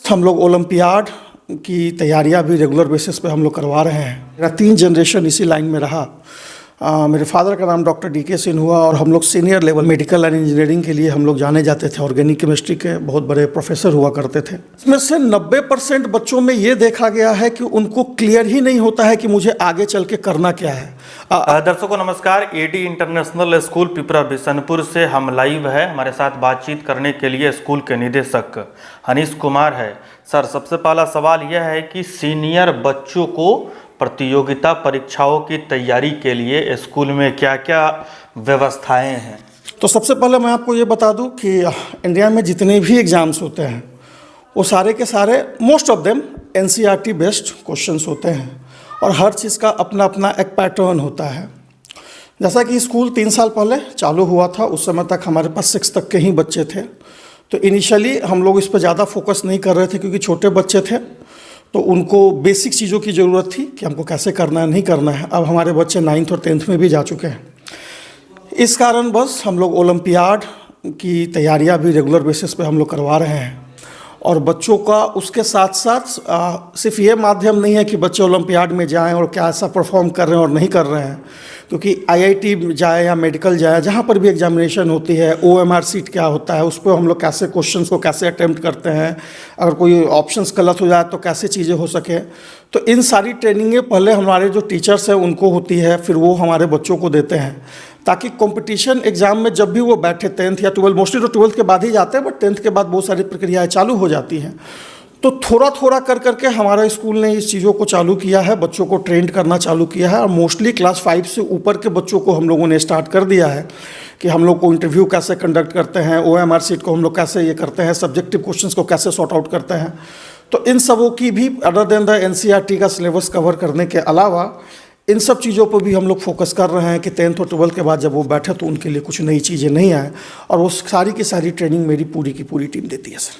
हम लोग ओलंपियाड की तैयारियां भी रेगुलर बेसिस पे हम लोग करवा रहे हैं। मेरा 3 जनरेशन इसी लाइन में रहा। मेरे फादर का नाम डॉक्टर डी के सिंह हुआ और हम लोग senior level medical and engineering के लिए हम लोग जाने जाते थे। ऑर्गेनिक केमिस्ट्री के बहुत बड़े प्रोफेसर हुआ करते थे। इसमें से 90% बच्चों में ये देखा गया है कि उनको क्लियर ही नहीं होता है कि मुझे आगे चल के करना क्या है। दर्शकों नमस्कार, AD international school Pipra Bishanpur से हम लाइव है। हमारे साथ बातचीत करने के लिए स्कूल के निदेशक हनीश कुमार है। सर, सबसे पहला सवाल यह है कि सीनियर बच्चों को प्रतियोगिता परीक्षाओं की तैयारी के लिए स्कूल में क्या क्या व्यवस्थाएं हैं? तो सबसे पहले मैं आपको ये बता दूं कि इंडिया में जितने भी एग्ज़ाम्स होते हैं वो सारे के सारे most of them NCERT based questions होते हैं और हर चीज़ का अपना अपना एक पैटर्न होता है। जैसा कि स्कूल 3 साल पहले चालू हुआ था, उस समय तक हमारे पास 6 तक के ही बच्चे थे। तो इनिशियली हम लोग इस पर ज़्यादा फोकस नहीं कर रहे थे क्योंकि छोटे बच्चे थे, तो उनको बेसिक चीज़ों की ज़रूरत थी कि हमको कैसे करना है, नहीं करना है। अब हमारे बच्चे 9th और 10th में भी जा चुके हैं। इस कारण बस हम लोग ओलंपियाड की तैयारियां भी रेगुलर बेसिस पे हम लोग करवा रहे हैं और बच्चों का उसके साथ साथ सिर्फ ये माध्यम नहीं है कि बच्चे ओलंपियाड में जाएं और क्या ऐसा परफॉर्म कर रहे हैं और नहीं कर रहे हैं, क्योंकि आईआईटी जाए या मेडिकल जाए, जहाँ पर भी एग्जामिनेशन होती है, ओएमआर सीट क्या होता है, उस पर हम लोग कैसे क्वेश्चंस को कैसे अटेम्प्ट करते हैं, अगर कोई ऑप्शंस गलत हो जाए तो कैसे चीज़ें हो सके। तो इन सारी ट्रेनिंगें पहले हमारे जो टीचर्स हैं उनको होती है, फिर वो हमारे बच्चों को देते हैं, ताकि कंपटीशन एग्ज़ाम में जब भी वो बैठे 10th या 12, मोस्टली तो 12th के बाद ही जाते हैं, बट 10th के बाद बहुत सारी प्रक्रियाएँ चालू हो जाती हैं। तो थोड़ा थोड़ा कर करके हमारा स्कूल ने इस चीज़ों को चालू किया है, बच्चों को ट्रेन करना चालू किया है और मोस्टली क्लास 5 से ऊपर के बच्चों को हम लोगों ने स्टार्ट कर दिया है कि हम लोग को इंटरव्यू कैसे कंडक्ट करते हैं, ओएमआर सीट को हम लोग कैसे ये करते हैं, सब्जेक्टिव क्वेश्चंस को कैसे सॉर्ट आउट करते हैं। तो इन सबों की भी अदर देन द एनसीईआरटी का सिलेबस कवर करने के अलावा इन सब चीज़ों पर भी हम लोग फोकस कर रहे हैं कि 10th और 12th के बाद जब वो बैठे तो उनके लिए कुछ नई चीज़ें नहीं आए, और वो सारी की सारी ट्रेनिंग मेरी पूरी की पूरी टीम देती है। सर,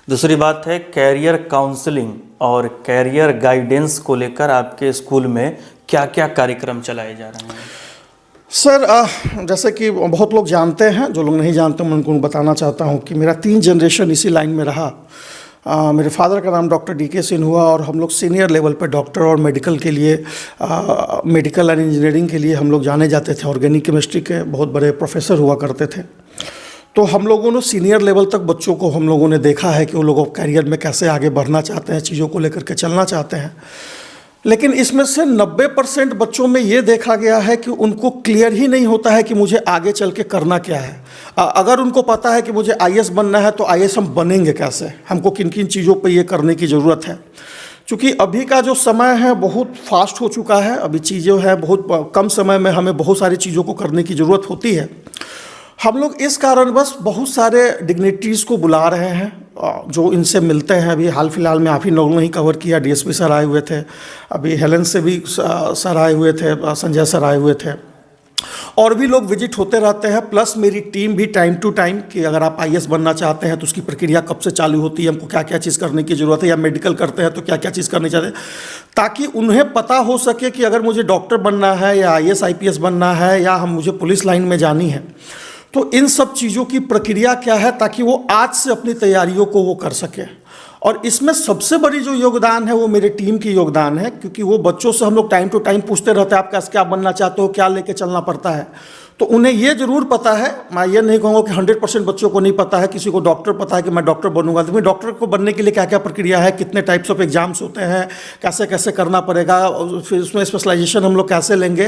दूसरी बात है कैरियर काउंसलिंग और कैरियर गाइडेंस को लेकर आपके स्कूल में क्या क्या कार्यक्रम चलाए जा रहे हैं? सर, जैसे कि बहुत लोग जानते हैं, जो लोग नहीं जानते मैं उनको बताना चाहता हूँ कि मेरा 3 जनरेशन इसी लाइन में रहा। मेरे फादर का नाम डॉक्टर डी के सिंह हुआ और हम लोग सीनियर लेवल पे डॉक्टर और मेडिकल के लिए मेडिकल एंड इंजीनियरिंग के लिए हम लोग जाने जाते थे। ऑर्गेनिक केमिस्ट्री के बहुत बड़े प्रोफेसर हुआ करते थे। तो हम लोगों ने सीनियर लेवल तक बच्चों को हम लोगों ने देखा है कि वो लोग करियर में कैसे आगे बढ़ना चाहते हैं, चीज़ों को लेकर के चलना चाहते हैं। लेकिन इसमें से 90% बच्चों में ये देखा गया है कि उनको क्लियर ही नहीं होता है कि मुझे आगे चल के करना क्या है। अगर उनको पता है कि मुझे आईएएस बनना है तो आईएएस हम बनेंगे कैसे, हमको किन किन चीज़ों पे ये करने की ज़रूरत है। क्योंकि अभी का जो समय है बहुत फास्ट हो चुका है, अभी चीज़ें हैं बहुत कम समय में हमें बहुत सारी चीज़ों को करने की ज़रूरत होती है। हम लोग इस कारण बस बहुत सारे डिग्निटरीज़ को बुला रहे हैं जो इनसे मिलते हैं। अभी हाल फिलहाल में आप ही लोगों ने ही कवर किया, डीएसपी सर आए हुए थे, अभी हेलन से भी सर आए हुए थे, संजय सर आए हुए थे, और भी लोग विजिट होते रहते हैं। प्लस मेरी टीम भी टाइम टू टाइम कि अगर आप आईएएस बनना चाहते हैं तो उसकी प्रक्रिया कब से चालू होती है, हमको क्या क्या चीज़ करने की ज़रूरत है, या मेडिकल करते हैं तो क्या क्या चीज़ करनी चाहिए, ताकि उन्हें पता हो सके कि अगर मुझे डॉक्टर बनना है या आईएएस आईपीएस बनना है या मुझे पुलिस लाइन में जानी है तो इन सब चीज़ों की प्रक्रिया क्या है, ताकि वो आज से अपनी तैयारियों को वो कर सके। और इसमें सबसे बड़ी जो योगदान है वो मेरे टीम की योगदान है, क्योंकि वो बच्चों से हम लोग टाइम टू टाइम पूछते रहते हैं आप कैसे क्या बनना चाहते हो, क्या लेके चलना पड़ता है। तो उन्हें ये ज़रूर पता है, मैं ये नहीं कहूँगा कि 100% बच्चों को नहीं पता है। किसी को डॉक्टर पता है कि मैं डॉक्टर बनूंगा, तो डॉक्टर को बनने के लिए क्या क्या प्रक्रिया है, कितने टाइप्स ऑफ एग्जाम्स होते हैं, कैसे कैसे करना पड़ेगा, फिर उसमें स्पेशलाइजेशन हम लोग कैसे लेंगे।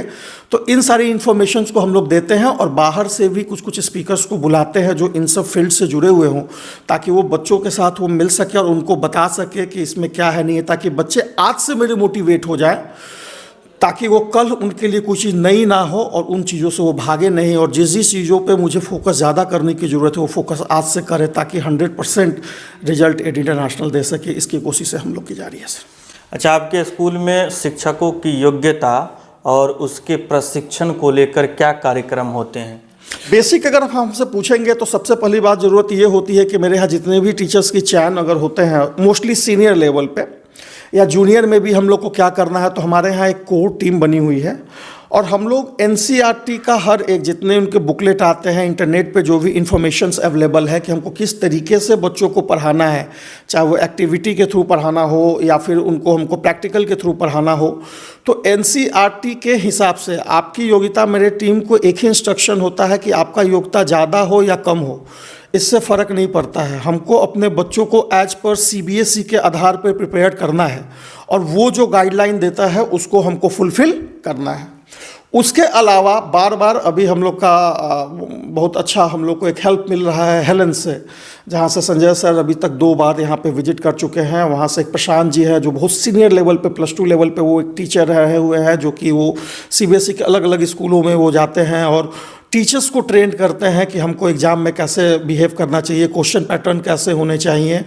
तो इन सारी इन्फॉर्मेशंस को हम लोग देते हैं और बाहर से भी कुछ कुछ स्पीकर्स को बुलाते हैं जो इन सब फील्ड से जुड़े हुए हों, ताकि वो बच्चों के साथ वो मिल सके और उनको बता सके कि इसमें क्या है नहीं है, ताकि बच्चे आज से मेरे मोटिवेट हो जाए, ताकि वो कल उनके लिए कोई चीज़ नई ना हो और उन चीज़ों से वो भागे नहीं। और जिस जिस चीज़ों पे मुझे फोकस ज़्यादा करने की ज़रूरत है वो फोकस आज से करे, ताकि 100% रिजल्ट एडी इंटरनेशनल दे सके। इसकी कोशिशें हम लोग की जा रही है। सर, अच्छा, आपके स्कूल में शिक्षकों की योग्यता और उसके प्रशिक्षण को लेकर क्या कार्यक्रम होते हैं? बेसिक अगर हमसे पूछेंगे तो सबसे पहली बात ज़रूरत ये होती है कि मेरे यहाँ जितने भी टीचर्स की चयन अगर होते हैं मोस्टली सीनियर लेवल पे या जूनियर में भी हम लोग को क्या करना है, तो हमारे यहाँ एक कोर टीम बनी हुई है और हम लोग एनसीईआरटी का हर एक जितने उनके बुकलेट आते हैं, इंटरनेट पे जो भी इंफॉर्मेशंस अवेलेबल है कि हमको किस तरीके से बच्चों को पढ़ाना है, चाहे वो एक्टिविटी के थ्रू पढ़ाना हो या फिर उनको हमको प्रैक्टिकल के थ्रू पढ़ाना हो, तो एनसीईआरटी के हिसाब से आपकी योग्यता, मेरे टीम को एक ही इंस्ट्रक्शन होता है कि आपका योग्यता ज़्यादा हो या कम हो, इससे फ़र्क नहीं पड़ता है। हमको अपने बच्चों को एज पर सीबीएसई के आधार पर प्रिपेयर करना है और वो जो गाइडलाइन देता है उसको हमको फुलफ़िल करना है। उसके अलावा बार बार अभी हम लोग का बहुत अच्छा हम लोग को एक हेल्प मिल रहा है हेलन से, जहाँ से संजय सर अभी तक 2 बार यहाँ पे विजिट कर चुके हैं। वहाँ से एक प्रशांत जी है जो बहुत सीनियर लेवल पे +2 लेवल पे वो एक टीचर रहे हुए हैं, जो कि वो सीबीएसई के अलग अलग स्कूलों में वो जाते हैं और टीचर्स को ट्रेन करते हैं कि हमको एग्ज़ाम में कैसे बिहेव करना चाहिए, क्वेश्चन पैटर्न कैसे होने चाहिए।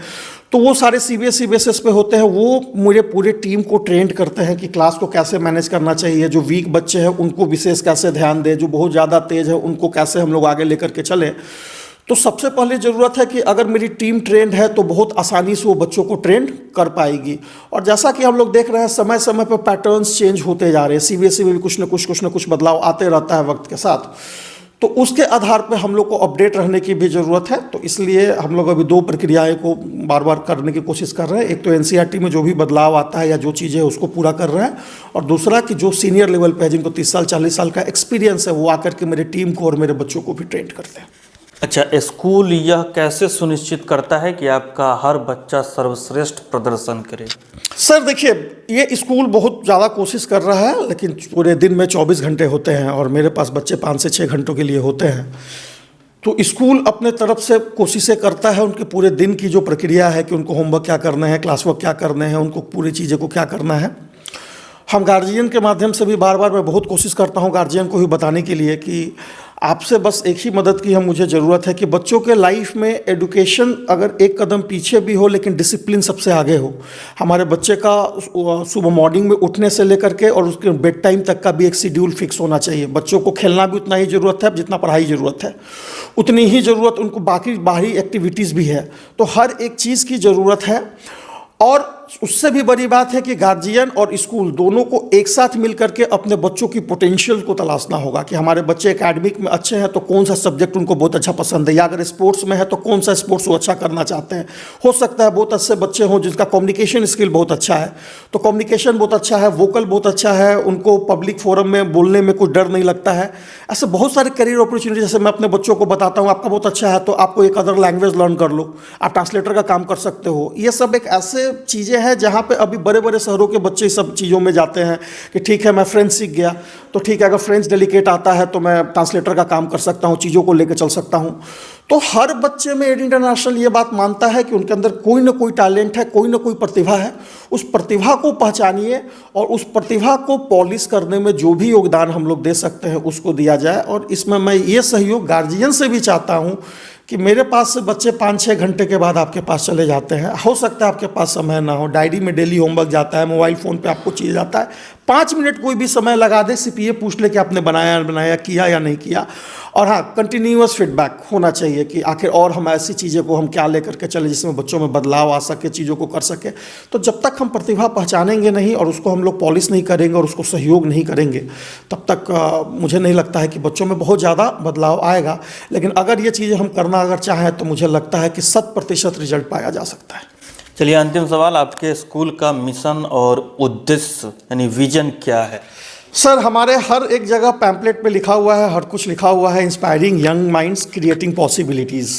तो वो सारे सीबीएसई बेसिस पे होते हैं। वो मेरे पूरे टीम को ट्रेंड करते हैं कि क्लास को कैसे मैनेज करना चाहिए, जो वीक बच्चे हैं उनको विशेष कैसे ध्यान दें, जो बहुत ज़्यादा तेज़ है उनको कैसे हम लोग आगे लेकर के चलें। तो सबसे पहले ज़रूरत है कि अगर मेरी टीम ट्रेंड है तो बहुत आसानी से वो बच्चों को ट्रेंड कर पाएगी। और जैसा कि हम लोग देख रहे हैं समय समय पर पैटर्न्स चेंज होते जा रहे हैं, सीबीएसई में भी कुछ न कुछ बदलाव आते रहता है वक्त के साथ, तो उसके आधार पर हम लोग को अपडेट रहने की भी ज़रूरत है। तो इसलिए हम लोग अभी 2 प्रक्रियाएं को बार बार करने की कोशिश कर रहे हैं। एक तो एनसीईआरटी में जो भी बदलाव आता है या जो चीज़ें उसको पूरा कर रहे हैं, और दूसरा कि जो सीनियर लेवल पे है जिनको 30 साल 40 साल का एक्सपीरियंस है वो आकर के मेरे टीम को और मेरे बच्चों को भी ट्रेन करते हैं। अच्छा, स्कूल यह कैसे सुनिश्चित करता है कि आपका हर बच्चा सर्वश्रेष्ठ प्रदर्शन करे? सर देखिए, ये स्कूल बहुत ज़्यादा कोशिश कर रहा है, लेकिन पूरे दिन में 24 घंटे होते हैं और मेरे पास बच्चे 5 से 6 घंटों के लिए होते हैं। तो स्कूल अपने तरफ से कोशिशें करता है, उनके पूरे दिन की जो प्रक्रिया है कि उनको होमवर्क क्या करना है, क्लास वर्क क्या करने हैं, उनको पूरी चीज़ें को क्या करना है। हम गार्जियन के माध्यम से भी बार बार मैं बहुत कोशिश करता हूँ गार्जियन को भी बताने के लिए कि आपसे बस एक ही मदद की मुझे ज़रूरत है कि बच्चों के लाइफ में एडुकेशन अगर एक कदम पीछे भी हो लेकिन डिसिप्लिन सबसे आगे हो। हमारे बच्चे का सुबह मॉर्निंग में उठने से लेकर के और उसके बेड टाइम तक का भी एक शेड्यूल फिक्स होना चाहिए। बच्चों को खेलना भी उतना ही ज़रूरत है जितना पढ़ाई ज़रूरत है, उतनी ही ज़रूरत उनको बाकी बाहरी एक्टिविटीज़ भी है। तो हर एक चीज़ की ज़रूरत है। और उससे भी बड़ी बात है कि गार्जियन और स्कूल दोनों को एक साथ मिलकर के अपने बच्चों की पोटेंशियल को तलाशना होगा कि हमारे बच्चे एकेडमिक में अच्छे हैं तो कौन सा सब्जेक्ट उनको बहुत अच्छा पसंद है, या अगर स्पोर्ट्स में है तो कौन सा स्पोर्ट्स वो अच्छा करना चाहते हैं। हो सकता है बहुत अच्छे बच्चे हों जिसका कम्युनिकेशन स्किल बहुत अच्छा है, तो कम्युनिकेशन बहुत अच्छा है, वोकल बहुत अच्छा है, उनको पब्लिक फोरम में बोलने में कोई डर नहीं लगता है। ऐसे बहुत सारे करियर अपॉर्चुनिटी, जैसे मैं अपने बच्चों को बताता हूँ आपका बहुत अच्छा है तो आपको एक अदर लैंग्वेज लर्न कर लो, आप ट्रांसलेटर का काम कर सकते हो। ये सब एक ऐसे चीज़ें हैं जहाँ पे अभी बड़े बड़े शहरों के बच्चे सब चीज़ों में जाते हैं कि ठीक है मैं फ्रेंच सीख गया तो ठीक है, अगर फ्रेंच डेलिकेट आता है तो मैं ट्रांसलेटर का काम कर सकता हूँ, चीज़ों को लेकर चल सकता हूँ। तो हर बच्चे में एड इंटरनेशनल ये बात मानता है कि उनके अंदर कोई ना कोई टैलेंट है, कोई ना कोई प्रतिभा है। उस प्रतिभा को पहचानिए और उस प्रतिभा को पॉलिश करने में जो भी योगदान हम लोग दे सकते हैं उसको दिया जाए। और इसमें मैं ये सहयोग गार्जियन से भी चाहता हूँ कि मेरे पास से बच्चे 5-6 घंटे के बाद आपके पास चले जाते हैं, हो सकता है आपके पास समय ना हो, डायरी में डेली होमवर्क जाता है, मोबाइल फ़ोन पे आपको चीज़ जाता है, 5 मिनट कोई भी समय लगा दे, सिर्फ ये पूछ ले कि आपने बनाया किया या नहीं किया। और हाँ, कंटिन्यूअस फीडबैक होना चाहिए कि आखिर और हम ऐसी चीज़ें को हम क्या लेकर के चले जिसमें बच्चों में बदलाव आ सके, चीज़ों को कर सके। तो जब तक हम प्रतिभा पहचानेंगे नहीं और उसको हम लोग पॉलिश नहीं करेंगे और उसको सहयोग नहीं करेंगे, तब तक मुझे नहीं लगता है कि बच्चों में बहुत ज़्यादा बदलाव आएगा। लेकिन अगर ये चीज़ें हम करना अगर चाहें तो मुझे लगता है कि 100% रिजल्ट पाया जा सकता है। चलिए, अंतिम सवाल, आपके स्कूल का मिशन और उद्देश्य यानी विजन क्या है? सर, हमारे हर एक जगह पैम्पलेट पे लिखा हुआ है, हर कुछ लिखा हुआ है, inspiring young minds creating possibilities.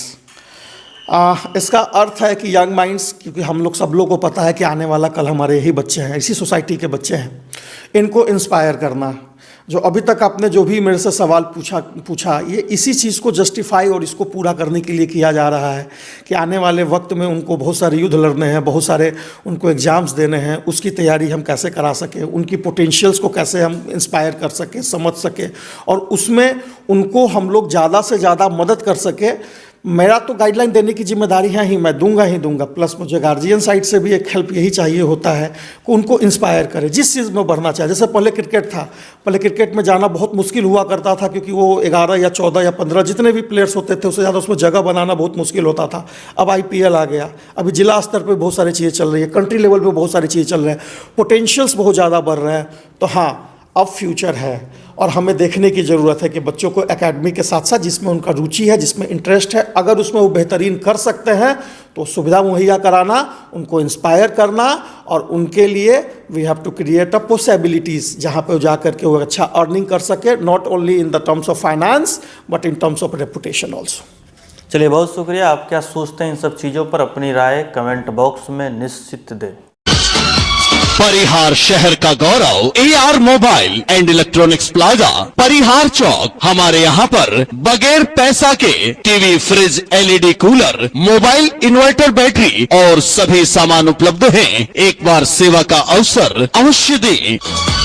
इसका अर्थ है कि यंग माइंड्स, क्योंकि हम लोग सब लोग को पता है कि आने वाला कल हमारे यही बच्चे हैं, इसी सोसाइटी के बच्चे हैं, इनको इंस्पायर करना। जो अभी तक आपने जो भी मेरे से सवाल पूछा ये इसी चीज़ को जस्टिफाई और इसको पूरा करने के लिए किया जा रहा है कि आने वाले वक्त में उनको बहुत सारे युद्ध लड़ने हैं, बहुत सारे उनको एग्ज़ाम्स देने हैं, उसकी तैयारी हम कैसे करा सकें, उनकी पोटेंशियल्स को कैसे हम इंस्पायर कर सकें, समझ सकें और उसमें उनको हम लोग ज़्यादा से ज़्यादा मदद कर सकें। मेरा तो गाइडलाइन देने की जिम्मेदारी है ही, मैं दूंगा ही दूंगा, प्लस मुझे गार्जियन साइड से भी एक हेल्प यही चाहिए होता है कि उनको इंस्पायर करें जिस चीज़ में बढ़ना चाहिए। जैसे पहले क्रिकेट था, पहले क्रिकेट में जाना बहुत मुश्किल हुआ करता था क्योंकि वो 11 या 14 या 15 जितने भी प्लेयर्स होते थे उससे ज़्यादा उसमें जगह बनाना बहुत मुश्किल होता था। अब IPL आ गया, अभी जिला स्तर पर बहुत सारी चीज़ें चल रही है, कंट्री लेवल पर बहुत सारी चीज़ें चल रही हैं, पोटेंशियल्स बहुत ज़्यादा बढ़ रहे हैं। तो हाँ, अब फ्यूचर है और हमें देखने की ज़रूरत है कि बच्चों को एकेडमी के साथ साथ जिसमें उनका रुचि है, जिसमें इंटरेस्ट है, अगर उसमें वो बेहतरीन कर सकते हैं तो सुविधा मुहैया कराना, उनको इंस्पायर करना और उनके लिए we have to create a possibilities जहाँ पे जा करके वो अच्छा अर्निंग कर सके, not only in the terms of finance but in terms of reputation also. चलिए, बहुत शुक्रिया। आप क्या सोचते हैं इन सब चीज़ों पर? अपनी राय कमेंट बॉक्स में निश्चित दें। परिहार शहर का गौरव AR mobile and electronics plaza, Parihar Chowk. हमारे यहाँ पर बगैर पैसा के TV, fridge, LED cooler, mobile, inverter, battery और सभी सामान उपलब्ध हैं। एक बार सेवा का अवसर अवश्य दें।